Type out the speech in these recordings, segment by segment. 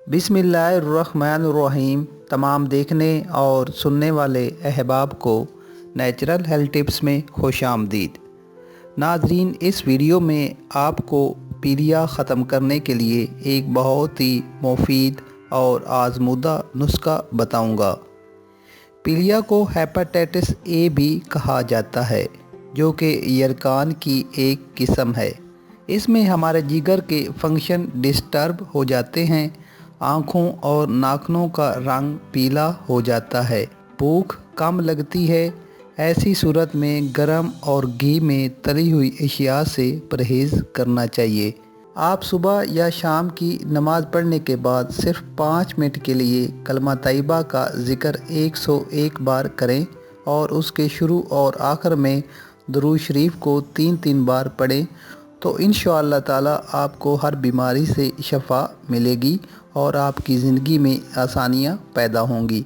बिस्मिल्लाहिर्रहमानिर्रहीम। तमाम देखने और सुनने वाले अहबाब को नेचुरल हेल्थ टिप्स में खुश आमदीद। नाज़रीन, इस वीडियो में आपको पीलिया ख़त्म करने के लिए एक बहुत ही मुफीद और आज़मूदा नुस्खा बताऊंगा। पीलिया को हेपेटाइटिस ए भी कहा जाता है, जो कि यरकान की एक किस्म है। इसमें हमारे जिगर के फंक्शन डिस्टर्ब हो जाते हैं, आँखों और नाखूनों का रंग पीला हो जाता है, भूख कम लगती है। ऐसी सूरत में गरम और घी में तली हुई अशिया से परहेज़ करना चाहिए। आप सुबह या शाम की नमाज़ पढ़ने के बाद सिर्फ 5 मिनट के लिए कलमा तैयबा का ज़िक्र 101 बार करें और उसके शुरू और आखिर में दुरूद शरीफ को 3-3 बार पढ़ें, तो इंशाअल्लाह ताला आपको हर बीमारी से शफा मिलेगी और आपकी ज़िंदगी में आसानियाँ पैदा होंगी।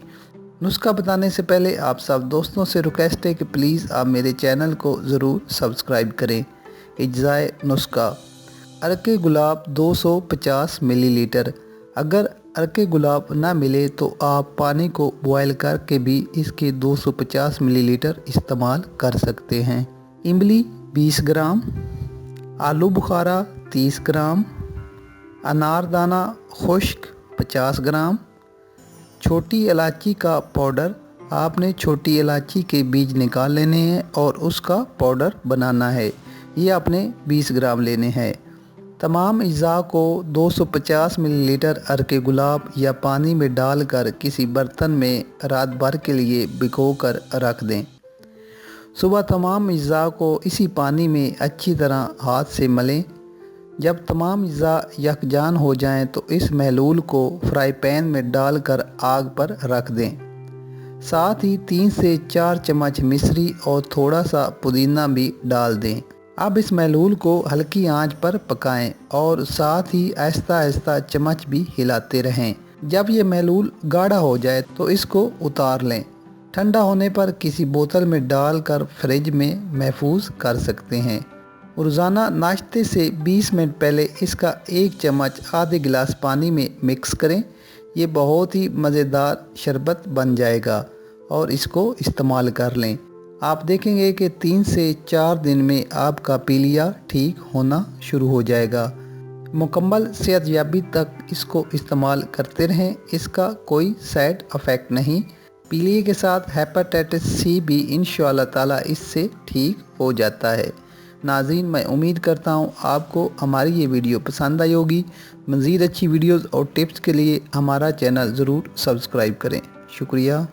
नुस्खा बताने से पहले आप सब दोस्तों से रिक्वेस्ट है कि प्लीज़ आप मेरे चैनल को ज़रूर सब्सक्राइब करें। इज्ज़ाए नुस्खा: अरके गुलाब 250 मिलीलीटर। अगर अरके गुलाब ना मिले तो आप पानी को बॉयल करके भी इसके 250 मिलीलीटर इस्तेमाल कर सकते हैं। इमली 20 ग्राम, आलू बुखारा 30 ग्राम, अनारदाना खुश्क 50 ग्राम, छोटी इलायची का पाउडर। आपने छोटी इलायची के बीज निकाल लेने हैं और उसका पाउडर बनाना है। ये आपने 20 ग्राम लेने हैं। तमाम अज़्ज़ा को 250 मिलीलीटर अरके गुलाब या पानी में डालकर किसी बर्तन में रात भर के लिए भिगो कर रख दें। सुबह तमाम अज़्ज़ा को इसी पानी में अच्छी तरह हाथ से मलें। जब तमाम अज़्ज़ा यकजान हो जाएं तो इस महलूल को फ्राई पैन में डालकर आग पर रख दें। साथ ही 3 से 4 चम्मच मिश्री और थोड़ा सा पुदीना भी डाल दें। अब इस महलूल को हल्की आंच पर पकाएं और साथ ही आहिस्ता आहिस्ता चम्मच भी हिलाते रहें। जब ये महलूल गाढ़ा हो जाए तो इसको उतार लें। ठंडा होने पर किसी बोतल में डालकर फ्रिज में महफूज कर सकते हैं। रोज़ाना नाश्ते से 20 मिनट पहले इसका 1 चम्मच आधे गिलास पानी में मिक्स करें। ये बहुत ही मज़ेदार शरबत बन जाएगा और इसको इस्तेमाल कर लें। आप देखेंगे कि 3 से 4 दिन में आपका पीलिया ठीक होना शुरू हो जाएगा। मुकम्मल सेहतयाबी तक इसको इस्तेमाल करते रहें, इसका कोई साइड इफ़ेक्ट नहीं। पीलिया के साथ हेपेटाइटिस सी भी इंशाअल्लाह ताला इससे ठीक हो जाता है। नाज़रीन, मैं उम्मीद करता हूँ आपको हमारी ये वीडियो पसंद आई होगी। मज़ीद अच्छी वीडियोज़ और टिप्स के लिए हमारा चैनल ज़रूर सब्सक्राइब करें। शुक्रिया।